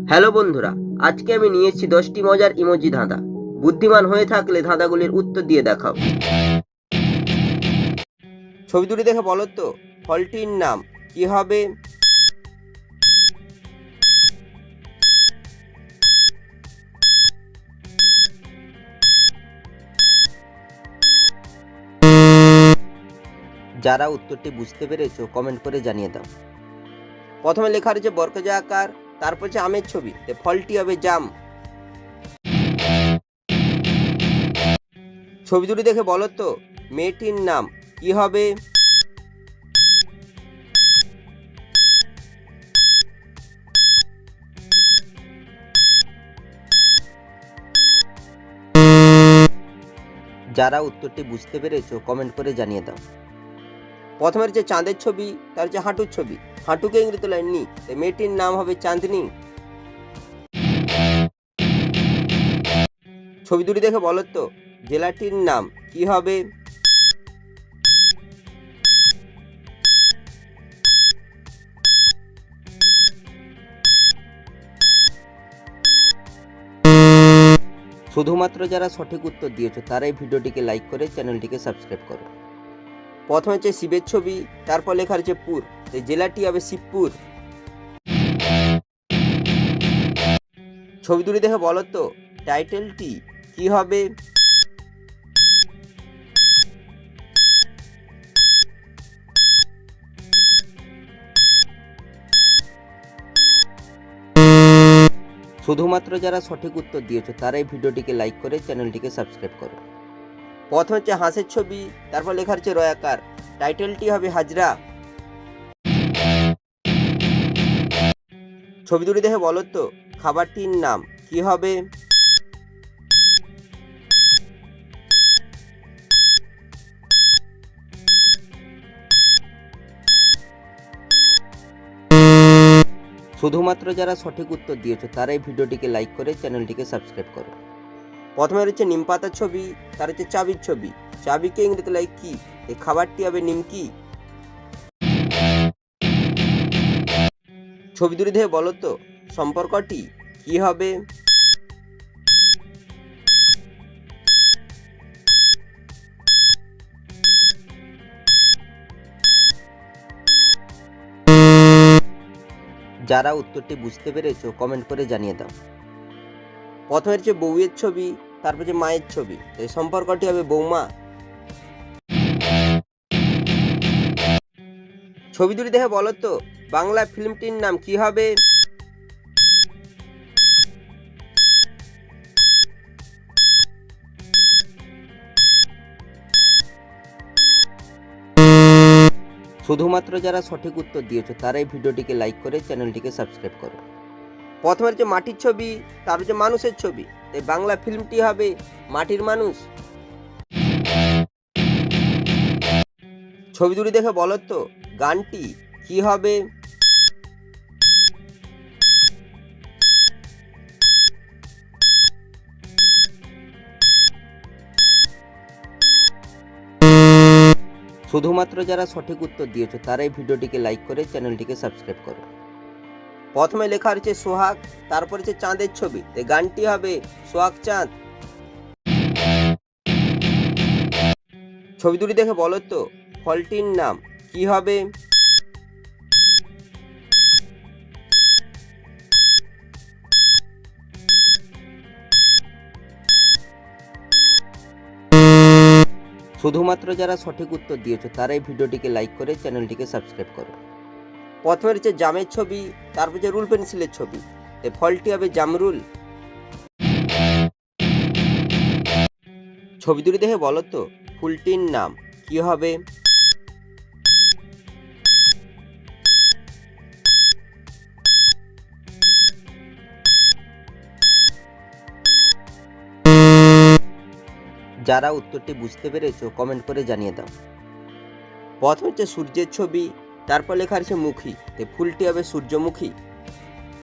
Hello বন্ধুরা, আজকে আমি নিয়ে এসেছি 10টি মজার ইমোজি ধাঁধা। বুদ্ধিমান হয়ে থাকলে ধাঁধাগুলির উত্তর দিয়ে দেখাও। ছবি দুটি দেখে বলো তো ফলটির নাম কি হবে? যারা উত্তরটি বুঝতে পেরেছো কমেন্ট করে জানিয়ে দাও। প্রথমে লেখা রয়েছে বর্গজা আকার, তারপর হচ্ছে আমের ছবি, ফলটি হবে জাম। ছবি দুটি দেখে বলো তো মেয়েটির নাম কি হবে? যারা উত্তরটি বুঝতে পেরেছো কমেন্ট করে জানিয়ে দাও। প্রথমে রয়েছে চাঁদের ছবি, তার হচ্ছে হাঁটুর ছবি, হাঁটুকে ইংরেজিতে লাইনি, মেয়েটির নাম হবে চাঁদনি। ছবি দুটি দেখে বলো তো জেলাটির নাম কি হবে? শুধুমাত্র যারা সঠিক উত্তর দিয়েছো তারাই ভিডিওটিকে লাইক করে চ্যানেলটিকে সাবস্ক্রাইব করো। প্রথমে হচ্ছে শিবের ছবি, তারপর লেখা রয়েছে পুর, এই জেলাটি হবে শিবপুর। ছবি দুটি দেখে বলো তো টাইটেলটি কি হবে? শুধুমাত্র যারা সঠিক উত্তর দিয়েছো তারাই ভিডিওটিকে লাইক করে চ্যানেলটিকে সাবস্ক্রাইব করো। প্রথমে হচ্ছে হাঁসের ছবি, তারপর লেখা রয়েছে রয়াকার, টাইটেলটি হবে হাজরা। ছবি দুটি দেখে বলো তো খাবারটির নাম কি হবে? শুধুমাত্র যারা সঠিক উত্তর দিয়েছো তারাই ভিডিওটিকে লাইক করে চ্যানেলটিকে সাবস্ক্রাইব করো। প্রথমে রয়েছে নিম পাতার ছবি, তার হচ্ছে চাবির ছবি, চাবিকে ইংরেজিতে লাই কি, এই খাবারটি হবে নিমকি। ছবি দুটি দেখে বলো তো সম্পর্কটি কি হবে? যারা উত্তরটি বুঝতে পেরেছো কমেন্ট করে জানিয়ে দাও। প্রথমে হচ্ছে বউয়ের ছবি, তারপর হচ্ছে মায়ের ছবি, এই সম্পর্কটি হবে বৌমা। ছবি দুটি দেখে বলো তো বাংলা ফিল্মটির নাম কি হবে? শুধুমাত্র যারা সঠিক উত্তর দিয়েছো তারাই ভিডিওটিকে লাইক করে চ্যানেলটিকে সাবস্ক্রাইব করো। প্রথমে হচ্ছে মাটির ছবি, তারপর হচ্ছে মানুষের ছবি, এই বাংলা ফিল্মটি হবে মাটির মানুষ। ছবি দুটি দেখে বলো তো গানটি কি হবে? শুধুমাত্র যারা সঠিক উত্তর দিয়েছো তারাই ভিডিওটিকে লাইক করে চ্যানেলটিকে সাবস্ক্রাইব করো। প্রথমে লেখা রয়েছে সোহাগ, তারপর হচ্ছে চাঁদের ছবি, এই গানটি হবে সোহাগ চাঁদ। ছবি দুটি দেখে বলো তো ফলটির নাম কি হবে? শুধুমাত্র যারা সঠিক উত্তর দিয়েছো তারাই ভিডিওটিকে লাইক করে চ্যানেলটিকে সাবস্ক্রাইব করো। প্রথমে রয়েছে জামের ছবি, তারপর হচ্ছে রুল পেন্সিলের ছবি, এই ফলটি হবে জামরুল। ছবি দুটি দেখে বলো তো ফুলটির নাম কি হবে? যারা উত্তরটি বুঝতে পেরেছো কমেন্ট করে জানিয়ে দাও। প্রথমে হচ্ছে সূর্যের ছবি, তারপর লেখা আছে মুখী, ফুলটি হবে সূর্যমুখী।